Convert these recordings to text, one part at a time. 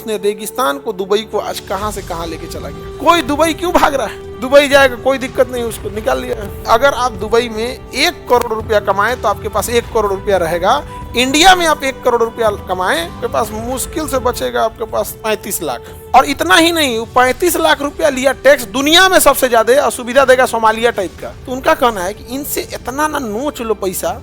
उसने रेगिस्तान को, दुबई को आज कहां से कहां लेके चला गया। कोई दुबई क्यों भाग रहा है? दुबई जाएगा, कोई दिक्कत नहीं, उसको निकाल लिया। अगर आप दुबई में 1 करोड़ रुपया कमाएं तो आपके पास 1 करोड़ रुपया रहेगा। इंडिया में आप 1 करोड़ रुपया कमाएं, आपके पास मुश्किल से बचेगा आपके पास 35 लाख। और इतना ही नहीं, 35 लाख रुपया लिया टैक्स, दुनिया में सबसे ज्यादा असुविधा देगा सोमालिया टाइप का। तो उनका कहना है कि इनसे इतना ना नोच लो पैसा,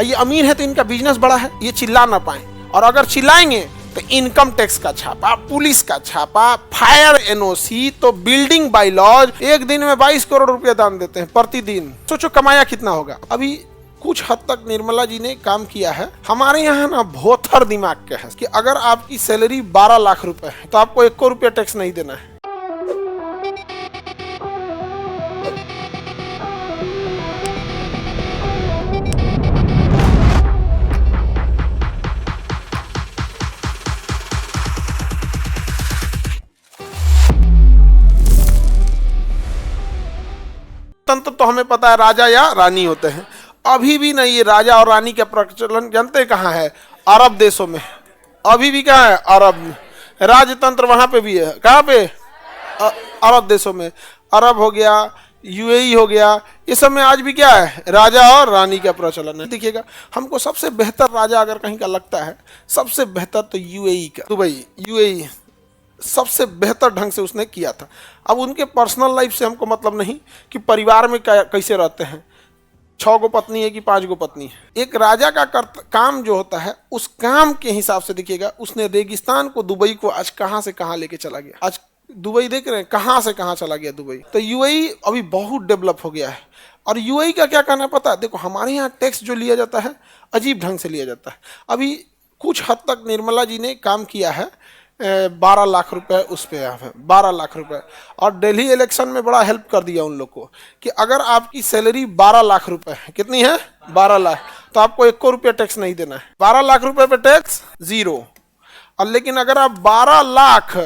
ये अमीर है तो इनका बिजनेस बड़ा है, ये चिल्ला ना पाए, और अगर चिल्लाएंगे तो इनकम टैक्स का छापा, पुलिस का छापा, फायर एनओसी, तो बिल्डिंग बाय लॉज। एक दिन में 22 करोड़ रुपया दान देते हैं प्रतिदिन। सोचो कमाया कितना होगा। अभी कुछ हद तक निर्मला जी ने काम किया है। हमारे यहाँ ना भोथर दिमाग के है कि अगर आपकी सैलरी 12 लाख रुपए है तो आपको 1 रुपया टैक्स नहीं देना है। तंत्र तो हमें पता है राजा या रानी होते हैं। अभी भी नहीं, ये राजा और रानी का प्रचलन जानते कहाँ है? अरब देशों में। अभी भी कहाँ है? अरब में। राजतंत्र वहां पे भी है। कहाँ पे? अरब देशों में। अरब हो गया, यूएई हो गया, ये सब में आज भी क्या है? राजा और रानी का प्रचलन है। देखिएगा, हमको सबसे बेहतर राजा अगर कहीं का लगता है, सबसे बेहतर तो यूएई का, दुबई, यूएई सबसे बेहतर ढंग से उसने किया था। अब उनके पर्सनल लाइफ से हमको मतलब नहीं कि परिवार में कैसे रहते हैं, 6 गो पत्नी है कि 5 गो पत्नी है। एक राजा का काम जो होता है, उस काम के हिसाब से देखिएगा, उसने रेगिस्तान को, दुबई को आज कहां से कहां लेके चला गया। आज दुबई देख रहे हैं कहां से कहां चला गया दुबई। तो यूएई अभी बहुत डेवलप हो गया है। और यूएई का क्या कहना है पता है? देखो, हमारे यहाँ टैक्स जो लिया जाता है अजीब ढंग से लिया जाता है। अभी कुछ हद तक निर्मला जी ने काम किया है, 12 लाख रुपए उस पे, 12 लाख रुपए। और दिल्ली इलेक्शन में बड़ा हेल्प कर दिया उन लोग को कि अगर आपकी सैलरी 12 लाख रुपए है, कितनी है? 12 लाख, तो आपको 1 रुपया टैक्स नहीं देना है। 12 लाख रुपए पे टैक्स 0। और लेकिन अगर आप 12 लाख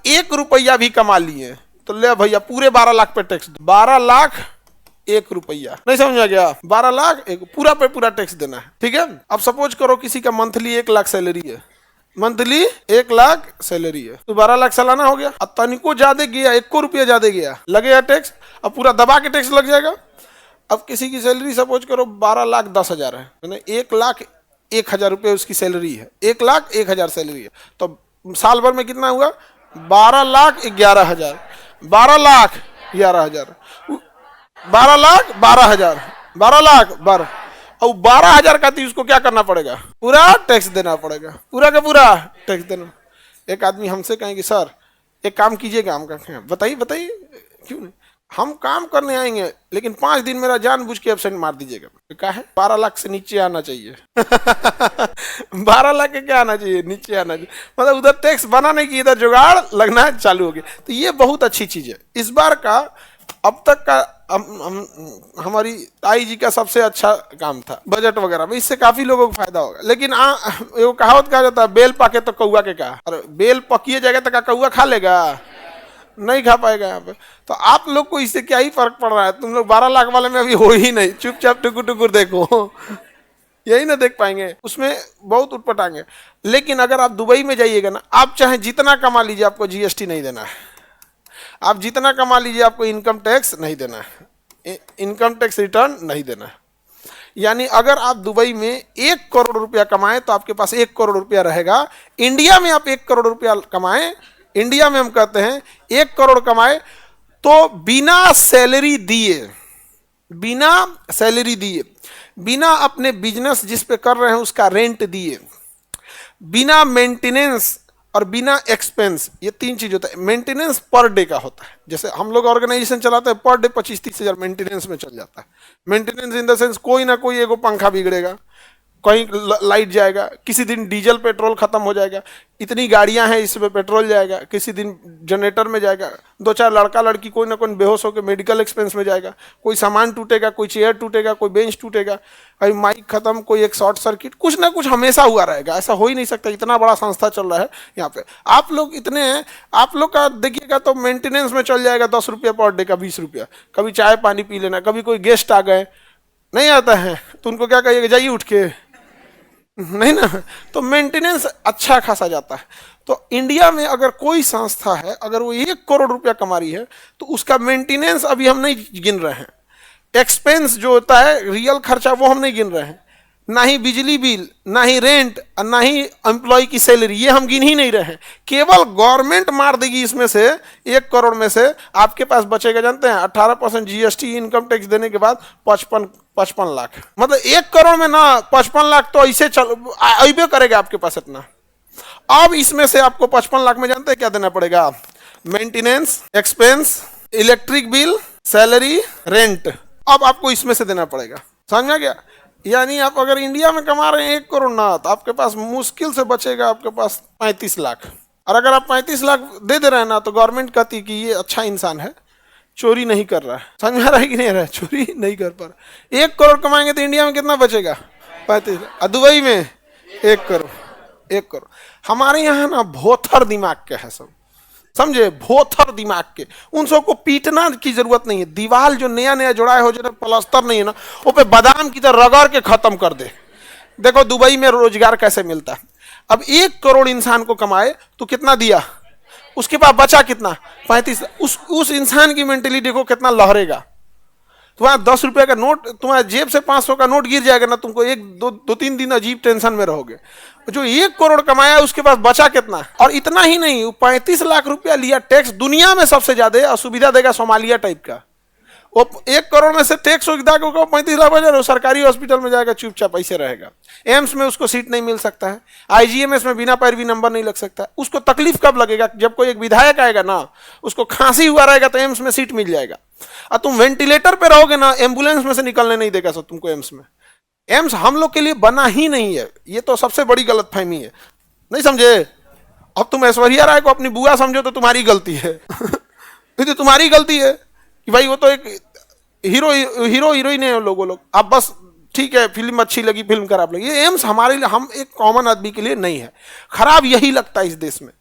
1 रुपया भी कमा लिए तो ले भैया पूरे 12 लाख पे टैक्स। 12 लाख 1 रुपया, नहीं समझा गया? 12 लाख एक पूरा पे पूरा टैक्स देना है। ठीक है। अब सपोज करो किसी का मंथली 1 लाख सैलरी है, मंथली 1 लाख सैलरी है, तो 12 लाख सालाना हो गया। अब तनिको ज्यादा गया, 1 रुपया ज्यादा गया, लगेगा टैक्स। अब पूरा दबा के टैक्स लग जाएगा। अब किसी की सैलरी सपोज करो 12 लाख 10 हजार है, 1 लाख 1 हजार रुपये उसकी सैलरी है, 1 लाख 1 हजार सैलरी है, तो साल भर में कितना हुआ? 12 लाख 11 हजार, 12 लाख 11 हजार, 12 लाख 12 हजार, 12 लाख 12, और 12 हजार का थी, उसको क्या करना पड़ेगा? पूरा टैक्स देना पड़ेगा, पूरा का पूरा टैक्स देना। एक आदमी हमसे कहेंगे सर एक काम कीजिएगा, हम कहेंगे बताइए बताइए, क्यों नहीं, हम काम करने आएंगे लेकिन 5 दिन मेरा जानबूझ के एब्सेंट मार दीजिएगा। क्या है? 12 लाख से नीचे आना चाहिए। 12 लाख के क्या आना चाहिए? नीचे आना चाहिए। मतलब उधर टैक्स बना नहीं कि इधर जुगाड़ लगना चालू हो गया। तो ये बहुत अच्छी चीज है। इस बार का अब तक का हमारी ताई जी का सबसे अच्छा काम था बजट वगैरह में, इससे काफी लोगों को फायदा होगा। लेकिन वो कहावत कहा जाता है, बेल पाके तो कौआ के कहा, अरे बेल पकिए जाएगा तो क्या कौआ खा लेगा? नहीं खा पाएगा यहाँ पे। तो आप लोग को इससे क्या ही फर्क पड़ रहा है? तुम लोग 12 लाख वाले में अभी हो ही नहीं, चुपचाप टुकुर टुकुर देखो, यही ना देख पाएंगे, उसमें बहुत उठपटाएंगे। लेकिन अगर आप दुबई में जाइएगा ना, आप चाहे जितना कमा लीजिए, आपको जीएसटी नहीं देना है। आप जितना कमा लीजिए, आपको इनकम टैक्स नहीं देना है, इनकम टैक्स रिटर्न नहीं देना है। यानी अगर आप दुबई में 1 करोड़ रुपया कमाएं तो आपके पास 1 करोड़ रुपया रहेगा। इंडिया में आप 1 करोड़ रुपया कमाएं, इंडिया में हम कहते हैं 1 करोड़ कमाए तो बिना सैलरी दिए, बिना सैलरी दिए, बिना अपने बिजनेस जिस पे कर रहे हैं उसका रेंट दिए, बिना मेंटेनेंस और बिना एक्सपेंस, ये 3 चीज होता है। मेंटेनेंस पर डे का होता है, जैसे हम लोग ऑर्गेनाइजेशन चलाते हैं, पर डे 25-30 हजार मेंटेनेंस में चल जाता है। मेंटेनेंस इन द सेंस कोई ना कोई एगो पंखा बिगड़ेगा, कहीं लाइट जाएगा, किसी दिन डीजल पेट्रोल खत्म हो जाएगा, इतनी गाड़ियां हैं इसमें पेट्रोल जाएगा, किसी दिन जनरेटर में जाएगा, 2-4 लड़का लड़की कोई ना कोई बेहोश होकर मेडिकल एक्सपेंस में जाएगा, कोई सामान टूटेगा, कोई चेयर टूटेगा, कोई बेंच टूटेगा, कहीं माइक खत्म, कोई एक शॉर्ट सर्किट, कुछ ना कुछ हमेशा हुआ रहेगा। ऐसा हो ही नहीं सकता, इतना बड़ा संस्था चल रहा है यहाँ पे। आप लोग इतने हैं, आप लोग का देखिएगा तो मेंटेनेंस में चल जाएगा 10 रुपया पर डे का, 20 रुपया, कभी चाय पानी पी लेना, कभी कोई गेस्ट आ गए नहीं आता है तो उनको क्या कहिएगा, जाइए उठ के, नहीं ना, तो मेंटेनेंस अच्छा खासा जाता है। तो इंडिया में अगर कोई संस्था है, अगर वो 1 करोड़ रुपया कमा रही है, तो उसका मेंटेनेंस अभी हम नहीं गिन रहे हैं, एक्सपेंस जो होता है रियल खर्चा वो हम नहीं गिन रहे हैं, ना ही बिजली बिल, ना ही रेंट, और ना ही एम्प्लॉय की सैलरी, ये हम गिन ही नहीं रहे हैं। केवल गवर्नमेंट मार देगी इसमें से, 1 करोड़ में से आपके पास बचेगा जानते हैं 18% जीएसटी इनकम टैक्स देने के बाद 55 लाख। मतलब 1 करोड़ में ना 55 लाख तो ऐसे चल अबे करेगा आपके पास इतना। अब इसमें से आपको 55 लाख में जानते हैं क्या देना पड़ेगा? Maintenance, expense, electric bill, salary, rent, अब आपको इसमें से देना पड़ेगा। समझा क्या? यानी आप अगर इंडिया में कमा रहे हैं 1 करोड़ ना, तो आपके पास मुश्किल से बचेगा आपके पास 35 लाख। और अगर आप 35 लाख दे रहे हैं ना, तो गवर्नमेंट कहती है कि ये अच्छा इंसान है, चोरी नहीं कर रहा है। समझ आ रहा है कि नहीं रहा है? चोरी नहीं कर पा रहा। 1 करोड़ कमाएंगे तो इंडिया में कितना बचेगा? 35 लाख। दुबई में 1 करोड़। 1 करोड़। हमारे यहाँ ना भोथर दिमाग के है सब, समझे? भोथर दिमाग के। उन सबको पीटना की जरूरत नहीं है। दीवार जो नया नया जुड़ाए हो, जो प्लास्टर नहीं है ना, वो पे बादाम की तरह रगड़ के खत्म कर दे। देखो दुबई में रोजगार कैसे मिलता है। अब 1 करोड़ इंसान को कमाए तो कितना दिया, उसके पास बचा कितना? 35। उस इंसान की मेंटली देखो कितना लहरेगा। तुम्हारा 10 रुपए का नोट, तुम्हारे जेब से 500 का नोट गिर जाएगा ना, तुमको 1-2-3 दिन अजीब टेंशन में रहोगे। जो 1 करोड़ कमाया उसके पास बचा कितना? और इतना ही नहीं, 35 लाख रुपया लिया टैक्स, दुनिया में सबसे ज्यादा सुविधा देगा सोमालिया टाइप का। वो 1 करोड़ में से टैक्स सुविधा को 35 लाख बचा, वो सरकारी हॉस्पिटल में जाएगा, चुपचाप ऐसे रहेगा। एम्स में उसको सीट नहीं मिल सकता है, आईजीएमएस में बिना पैरवी नंबर नहीं लग सकता। उसको तकलीफ कब लगेगा? जब कोई एक विधायक आएगा ना, उसको खांसी हुआ रहेगा तो एम्स में सीट मिल जाएगा। और तुम वेंटिलेटर पे रहोगे ना, एम्बुलेंस में से निकलने नहीं देगा सब तुमको एम्स में। एम्स हम लोग के लिए बना ही नहीं है, ये तो सबसे बड़ी गलतफहमी है। नहीं समझे? अब तुम ऐश्वर्या राय को अपनी बुआ समझो तो तुम्हारी गलती है। तो तुम्हारी गलती है कि भाई वो तो एक हीरो हीरोइन है लोग। अब बस ठीक है, फिल्म अच्छी लगी, फिल्म खराब लगी, ये एम्स हमारे लिए, हम एक कॉमन आदमी के लिए नहीं है। खराब यही लगता है इस देश में,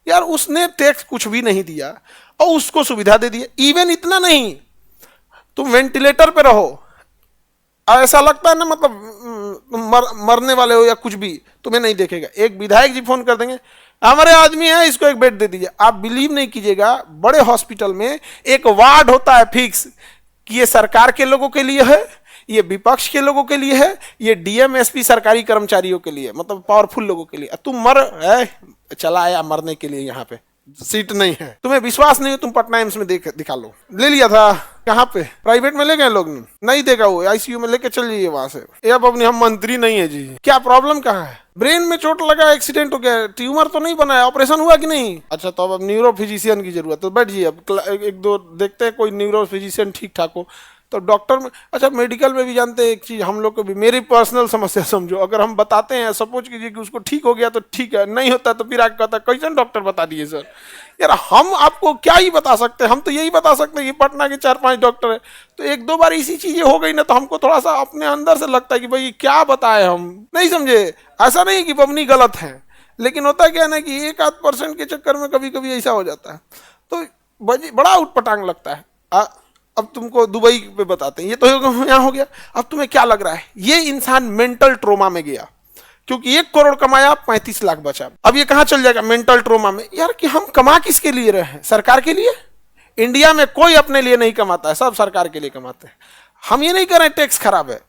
यार उसने टैक्स कुछ भी नहीं दिया और उसको सुविधा दे दी। इवन इतना नहीं, तुम वेंटिलेटर पे रहो, ऐसा लगता है ना, मतलब मरने वाले हो या कुछ भी, तुम्हें नहीं देखेगा। एक विधायक जी फोन कर देंगे, हमारे आदमी है, इसको एक बेड दे दीजिए। आप बिलीव नहीं कीजिएगा, बड़े हॉस्पिटल में एक वार्ड होता है फिक्स कि ये सरकार के लोगों के लिए है, ये विपक्ष के लोगों के लिए है, ये डीएम एसपी सरकारी कर्मचारियों के लिए, मतलब पावरफुल लोगों के लिए। तुम चला आया मरने के लिए, यहाँ पे सीट नहीं है। तुम्हें विश्वास नहीं हो, तुम पटना एम्स में दिखा लो। ले लिया था कहाँ पे? प्राइवेट में ले गए लोग, नहीं देगा वो, आईसीयू में लेके चल जाइए वहां से। ये अब अपनी हम मंत्री नहीं है जी। क्या प्रॉब्लम कहाँ है? ब्रेन में चोट लगा, एक्सीडेंट हो गया, ट्यूमर तो नहीं बनाया, ऑपरेशन हुआ कि नहीं? अच्छा, तो अब न्यूरो फिजिशियन की जरूरत है, तो बैठ जाइए। अब 1-2 देखते हैं कोई न्यूरो फिजिशियन ठीक ठाक हो तो डॉक्टर में। अच्छा, मेडिकल में भी जानते हैं एक चीज, हम लोग को भी, मेरी पर्सनल समस्या समझो, अगर हम बताते हैं, सपोज कीजिए कि उसको ठीक हो गया तो ठीक है, नहीं होता तो फिर आगे कहता कैसे डॉक्टर बता दिए सर। यार हम आपको क्या ही बता सकते हैं, हम तो यही बता सकते हैं कि पटना के 4-5 डॉक्टर है। तो 1-2 बार इसी चीजें हो गई ना, तो हमको थोड़ा सा अपने अंदर से लगता है कि भाई क्या बताए हम, नहीं समझे? ऐसा नहीं कि बमनी गलत है, लेकिन होता क्या है ना कि 1-8% के चक्कर में कभी कभी ऐसा हो जाता है, तो बड़ा उटपटांग लगता है। अब तुमको दुबई पे बताते हैं, ये तो यहाँ हो गया। अब तुम्हें क्या लग रहा है? ये इंसान मेंटल ट्रोमा में गया, क्योंकि 1 करोड़ कमाया, 35 लाख बचा। अब ये कहाँ चल जाएगा? मेंटल ट्रोमा में। यार कि हम कमा किसके लिए रहे हैं? सरकार के लिए। इंडिया में कोई अपने लिए नहीं कमाता है, सब सरकार के लिए कमाते हैं। हम ये नहीं कर रहे टैक्स खराब है,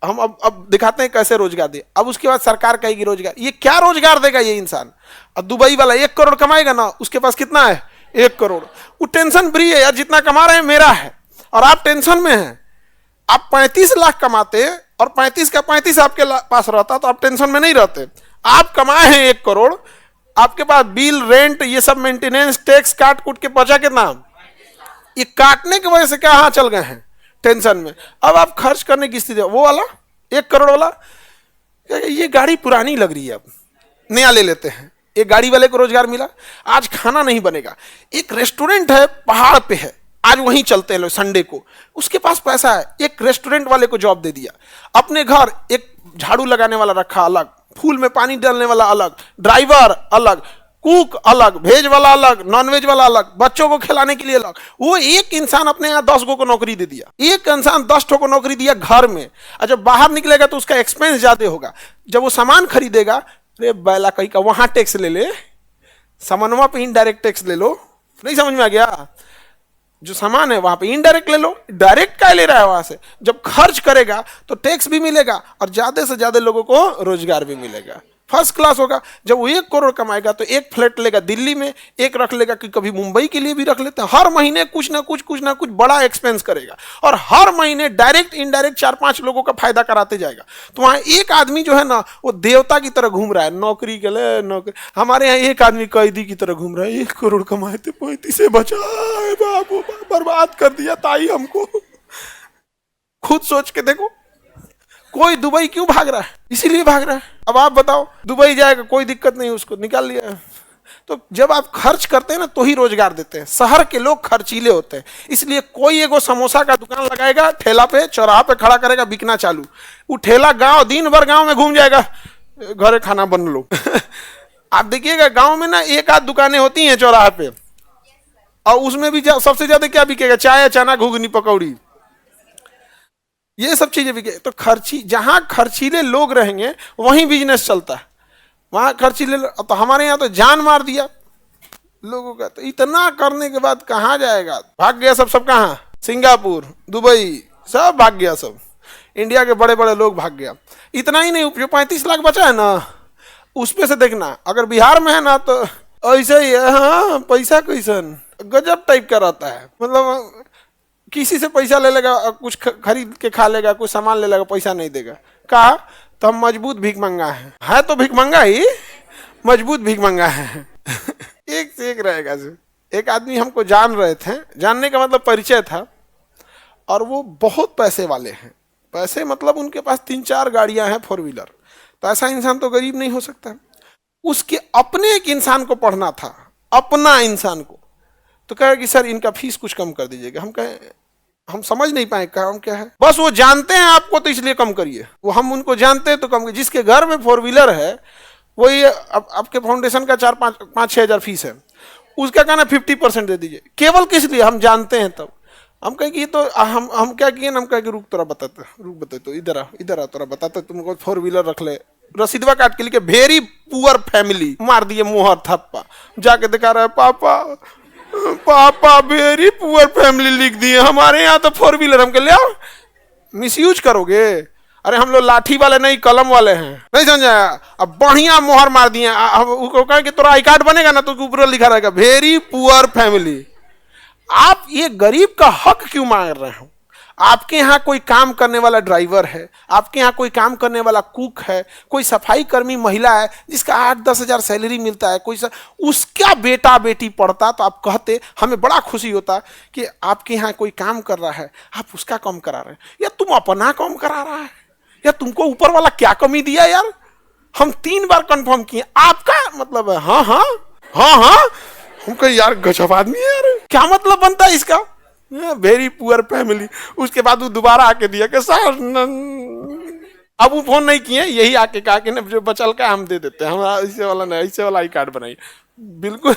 हम अब दिखाते हैं कैसे रोजगार दे। अब उसके बाद सरकार कहेगी रोजगार, ये क्या रोजगार देगा ये इंसान? अब दुबई वाला 1 करोड़ कमाएगा ना, उसके पास कितना है? 1 करोड़। वो टेंशन फ्री है, यार जितना कमा रहे हैं मेरा है, और आप टेंशन में हैं। आप 35 लाख कमाते और 35 का 35 आपके पास रहता तो आप टेंशन में नहीं रहते। आप कमाए हैं 1 करोड़, आपके पास बिल, रेंट, ये सब मेंटेनेंस, टैक्स काट कूट के बचा कितना? ये काटने की वजह से कहाँ चल गए हैं? टेंशन में। अब आप खर्च करने की स्थिति, वो वाला 1 करोड़ वाला, ये गाड़ी पुरानी लग रही है, अब नया ले लेते हैं। एक गाड़ी वाले को रोजगार मिला, आज खाना नहीं बनेगा। एक रेस्टोरेंट है, पहाड़ पे है, आज वहीं चलते हैं लोग संडे को, उसके पास पैसा है, एक रेस्टोरेंट वाले को जॉब दे दिया। अपने घर एक झाड़ू लगाने वाला रखा अलग, फूल में पानी डालने वाला अलग, ड्राइवर अलग, कुक अलग, वेज वाला अलग, नॉन वेज वाला अलग, बच्चों को खिलाने के लिए अलग। वो एक इंसान अपने यहाँ 10 गो को नौकरी दे दिया, एक इंसान 10 ठो को नौकरी दिया घर में। और जब बाहर निकलेगा तो उसका एक्सपेंस ज्यादा होगा। जब वो सामान खरीदेगा, अरे बैला कहीं का वहां टैक्स ले ले, सामानवा पे इनडायरेक्ट टैक्स ले लो। नहीं समझ में आ गया? जो सामान है वहां पे इनडायरेक्ट ले लो, डायरेक्ट क्या ले रहा है वहां से। जब खर्च करेगा तो टैक्स भी मिलेगा और ज्यादा से ज्यादा लोगों को रोजगार भी मिलेगा, फर्स्ट क्लास होगा। जब वो 1 करोड़ कमाएगा तो एक फ्लैट लेगा दिल्ली में, एक रख लेगा कि कभी मुंबई के लिए भी रख लेते हैं। हर महीने कुछ ना कुछ बड़ा एक्सपेंस करेगा और हर महीने डायरेक्ट इनडायरेक्ट 4-5 लोगों का फायदा कराते जाएगा। तो वहां एक आदमी जो है ना, वो देवता की तरह घूम रहा है नौकरी के लिए। नौकरी हमारे यहाँ एक आदमी कैदी की तरह घूम रहा है। 1 करोड़ कमाए थे, 35 से बचाए बाबू, बर्बाद कर दिया ताई हमको। खुद सोच के देखो, कोई दुबई क्यों भाग रहा है? इसीलिए भाग रहा है। अब आप बताओ, दुबई जाएगा कोई दिक्कत नहीं, उसको निकाल लिया। तो जब आप खर्च करते हैं ना तो ही रोजगार देते हैं। शहर के लोग खर्चीले होते हैं, इसलिए कोई एगो समोसा का दुकान लगाएगा, ठेला पे चौराहा पे खड़ा करेगा, बिकना चालू। वो ठेला गांव दिन भर गांव में घूम जाएगा, घरे खाना बन लो। आप देखिएगा गांव में ना 1 आध दुकानें होती हैं चौराहा पे, और उसमें भी सबसे ज्यादा क्या बिकेगा? चाय, चना, घुगनी, पकौड़ी, ये सब चीजें बिके। तो जहां खर्चीले लोग रहेंगे वहीं बिजनेस चलता है। वहां खर्चीले, तो हमारे यहाँ तो जान मार दिया लोगों का। तो इतना करने के बाद कहाँ जाएगा? भाग गया सब कहाँ? सिंगापुर, दुबई, सब भाग गया। सब इंडिया के बड़े बड़े लोग भाग गया। इतना ही नहीं, जो 35 लाख बचा है ना, उस पे से देखना, अगर बिहार में है ना तो ऐसा ही है। हाँ, पैसा कैसन गजब टाइप का रहता है। मतलब किसी से पैसा ले लेगा, कुछ खरीद के खा लेगा, कुछ सामान ले लेगा, पैसा नहीं देगा। कहा तो हम मजबूत भीख मंगा है तो भीख मंगा ही, मजबूत भीख मंगा है। एक से एक रहेगा। एक आदमी हमको जान रहे थे, जानने का मतलब परिचय था, और वो बहुत पैसे वाले हैं। पैसे मतलब उनके पास 3-4 गाड़ियां हैं 4 व्हीलर। तो ऐसा इंसान तो गरीब नहीं हो सकता। उसके अपने एक इंसान को पढ़ना था, अपना इंसान को। तो कहे कि सर इनका फीस कुछ कम कर दीजिएगा। हम कहे हम समझ नहीं पाए काम क्या है। बस वो जानते हैं आपको तो इसलिए कम करिए। वो हम उनको जानते हैं तो कम करिए। जिसके घर में 4 व्हीलर है वही आपके फाउंडेशन का 4-5-6 हजार फीस है, उसका कहना 50% दे दीजिए। केवल किस लिए? हम जानते हैं। तब हम कहे कि ये तो हम क्या किए ना, हम कहे कि रुक तोरा बताते तो इधर आ तोरा बताते, तुमको 4 व्हीलर रख ले। रसीदवा काट के लिखे वेरी पुअर फैमिली, मार दिए मोहर थप्पा। जाके दिखा रहा है पापा वेरी पुअर फैमिली लिख दिए, हमारे यहाँ तो 4 व्हीलर। हम कह ले आओ, मिसयूज करोगे। अरे हम लोग लाठी वाले नहीं, कलम वाले हैं। नहीं समझा? अब बढ़िया मोहर मार दिए। कहे कि तोरा आई कार्ड बनेगा ना तो ऊपर लिखा रहेगा वेरी पुअर फैमिली। आप ये गरीब का हक क्यों मांग रहे हो? आपके यहाँ कोई काम करने वाला ड्राइवर है, आपके यहाँ कोई काम करने वाला कुक है, कोई सफाई कर्मी महिला है जिसका 8-10 हजार सैलरी मिलता है, उसका बेटा बेटी पढ़ता, तो आप कहते हमें बड़ा खुशी होता कि आपके यहाँ कोई काम कर रहा है, आप उसका कम करा रहे हैं, या तुम अपना कम करा रहा है, या तुमको ऊपर वाला क्या कमी दिया यार? हम 3 बार कंफर्म किए, आपका मतलब है हाँ हाँ हाँ हाँ। हम कहे यार गजब आदमी है यार, क्या मतलब बनता है इसका? Very poor family. उसके बाद वो दोबारा आके दिया कि सर, अब वो फोन नहीं किए, यही आके कहा कि जो बचल का हम दे देते हैं, हम ऐसे वाला नहीं, ऐसे वाला आई कार्ड बनाइए। बिल्कुल।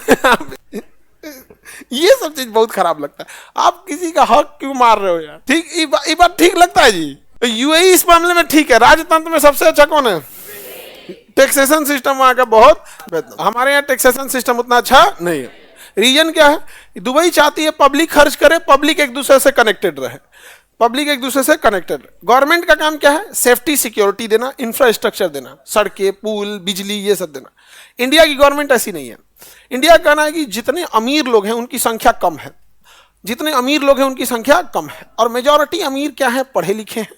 ये सब चीज बहुत खराब लगता है। आप किसी का हक क्यों मार रहे हो यार? ठीक, ये बात ठीक लगता है जी? यूएई इस मामले में ठीक है। राजतंत्र में सबसे अच्छा कौन है? टैक्सेशन सिस्टम वहां का बहुत बेहतर। हमारे यहाँ टैक्सेशन सिस्टम उतना अच्छा नहीं है। रीजन क्या है? दुबई चाहती है पब्लिक खर्च करे, पब्लिक एक दूसरे से कनेक्टेड रहे, पब्लिक एक दूसरे से कनेक्टेड। गवर्नमेंट का काम क्या है? सेफ्टी सिक्योरिटी देना, इंफ्रास्ट्रक्चर देना, सड़कें, पुल, बिजली, ये सब देना। इंडिया की गवर्नमेंट ऐसी नहीं है। इंडिया का कहना है कि जितने अमीर लोग हैं उनकी संख्या कम है, जितने अमीर लोग हैं उनकी संख्या कम है, और मेजॉरिटी अमीर क्या है? पढ़े लिखे हैं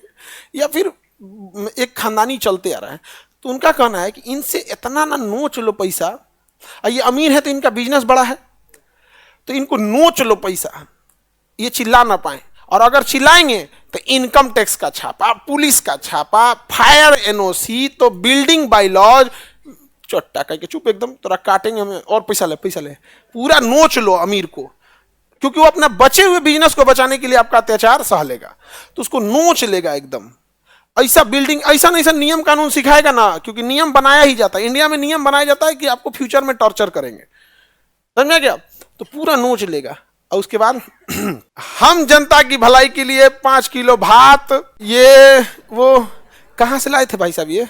या फिर एक खानदानी चलते आ रहा है। तो उनका कहना है कि इनसे इतना ना नोच लो पैसा, ये अमीर है तो इनका बिजनेस बड़ा है तो इनको नोच लो पैसा, ये चिल्ला ना पाए, और अगर चिल्लाएंगे तो इनकम टैक्स का छापा, पुलिस का छापा, फायर एनओसी, तो बिल्डिंग बाय लॉज, चट्टा कह के चुप एकदम, तोरा काटेंगे हमें और पैसा ले, पूरा नोच लो अमीर को, क्योंकि वो अपना बचे हुए बिजनेस को बचाने के लिए आपका अत्याचार सह लेगा, तो उसको नोच लेगा एकदम। ऐसा बिल्डिंग, ऐसा ऐसा नियम कानून सिखाएगा ना, क्योंकि नियम बनाया ही जाता है। इंडिया में नियम बनाया जाता है कि आपको फ्यूचर में टॉर्चर करेंगे, समझा क्या? तो पूरा नोच लेगा। और उसके बाद हम जनता की भलाई के लिए 5 किलो भात, ये वो कहां से लाए थे भाई साहब? ये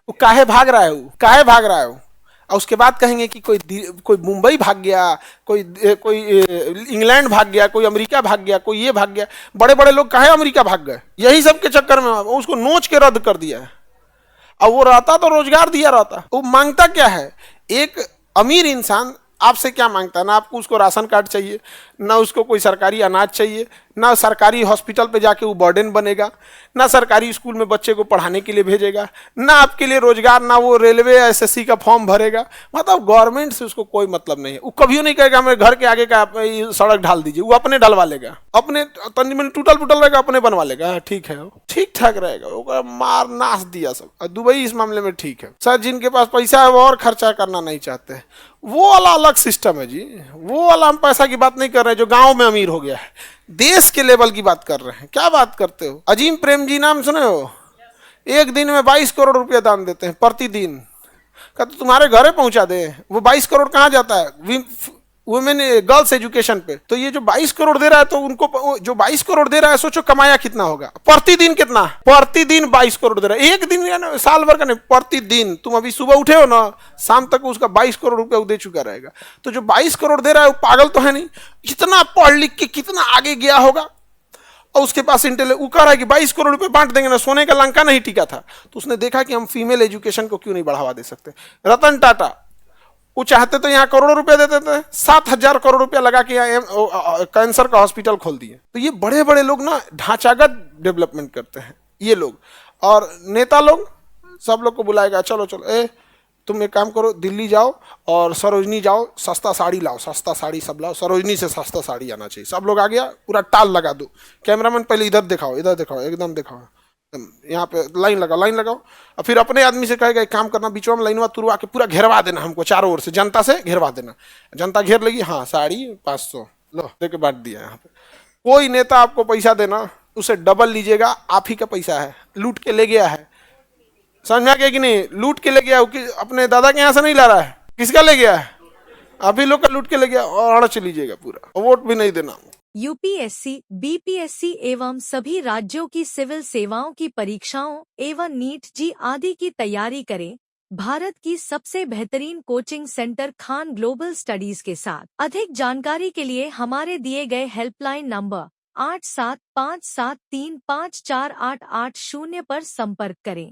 वो काहे भाग रहा है, वो काहे भाग रहा है वो? और उसके बाद कहेंगे कि कोई मुंबई भाग गया, कोई इंग्लैंड भाग गया, कोई अमेरिका भाग गया, कोई ये भाग गया। बड़े बड़े लोग काहे अमेरिका भाग गए? यही सब के चक्कर में उसको नोच के रद्द कर दिया है। अब वो रहता तो रोजगार दिया रहता। वो मांगता क्या है? एक अमीर इंसान आपसे क्या मांगता है? ना आपको उसको राशन कार्ड चाहिए, ना उसको कोई सरकारी अनाज चाहिए, ना सरकारी हॉस्पिटल पे जाके वो बर्डन बनेगा, ना सरकारी स्कूल में बच्चे को पढ़ाने के लिए भेजेगा, ना आपके लिए रोजगार, ना वो रेलवे एसएससी का फॉर्म भरेगा। मतलब गवर्नमेंट से उसको कोई मतलब नहीं है। वो कभी नहीं कहेगा मेरे घर के आगे का सड़क ढाल दीजिए, वो अपने ढलवा लेगा, अपने तंजी में टूटल फूटल रहेगा अपने बनवा लेगा। ठीक है, ठीक ठाक रहेगा, वो मार नाश दिया सब। दुबई इस मामले में ठीक है। सर जिनके पास पैसा है वो और खर्चा करना नहीं चाहते, वो वाला अलग सिस्टम है जी। वो वाला हम पैसा की बात नहीं कर रहे हैं जो गांव में अमीर हो गया है, देश के लेवल की बात कर रहे हैं। क्या बात करते हो? अजीम प्रेम जी नाम सुने हो? एक दिन में 22 करोड़ रुपया दान देते हैं प्रतिदिन। का तो तुम्हारे घरे पहुंचा दे। वो 22 करोड़ कहाँ जाता है? वुमेन गर्ल्स एजुकेशन पे। तो ये जो 22 करोड़ दे रहा है, तो उनको जो 22 करोड़ दे रहा है, सोचो कमाया कितना होगा प्रतिदिन? कितना? प्रतिदिन 22 करोड़ दे रहा है। एक दिन या ना साल भर का नहीं, प्रतिदिन। तुम अभी सुबह उठे हो ना, शाम तक उसका 22 करोड़ रुपया दे चुका रहेगा। तो जो 22 करोड़ दे रहा है वो पागल तो है नहीं? इतना पढ़ लिख के कितना आगे गया होगा, और उसके पास इंटेलिजेंस। वो कह रहा है कि 22 करोड़ रुपए बांट देंगे ना, सोने का लंका नहीं टिका था। तो उसने देखा कि हम फीमेल एजुकेशन को क्यों नहीं बढ़ावा दे सकते। रतन टाटा वो चाहते तो यहाँ करोड़ों रुपए देते थे, 7,000 करोड़ रुपया लगा के यहाँ कैंसर का हॉस्पिटल खोल दिए। तो ये बड़े बड़े लोग ना ढांचागत डेवलपमेंट करते हैं ये लोग। और नेता लोग सब लोग को बुलाएगा, चलो चलो तुम एक काम करो, दिल्ली जाओ और सरोजनी जाओ, सस्ता साड़ी लाओ, सस्ता साड़ी सब लाओ, सरोजनी से सस्ता साड़ी आना चाहिए। सब लोग आ गया, पूरा टाल लगा दो। कैमरामैन पहले इधर दिखाओ, इधर दिखाओ, एकदम दिखाओ, यहाँ पे लाइन लगाओ, लाइन लगाओ। और फिर अपने आदमी से कहेगा एक काम करना, बीचों में लाइन तुरवा के पूरा घेरवा देना हमको, चारों ओर से जनता से घेरवा देना। जनता घेर लेगी, हाँ साड़ी 500 लो दे के बांट दिया। यहाँ पे कोई नेता आपको पैसा देना, उसे डबल लीजिएगा, आप ही का पैसा है, लूट के ले गया है। समझ में आ गया कि नहीं? लूट के ले गया, अपने दादा के यहाँ से नहीं ला रहा है, किसका ले गया है? अभी लोग का लूट के ले गया, और अड़ चली लीजिएगा पूरा, वोट भी नहीं देना। यूपीएससी, बीपीएससी एवं सभी राज्यों की सिविल सेवाओं की परीक्षाओं एवं नीट जी आदि की तैयारी करें भारत की सबसे बेहतरीन coaching centre Khan global studies के साथ। अधिक जानकारी के लिए हमारे दिए गए हेल्पलाइन नंबर 8757354880 पर संपर्क करें।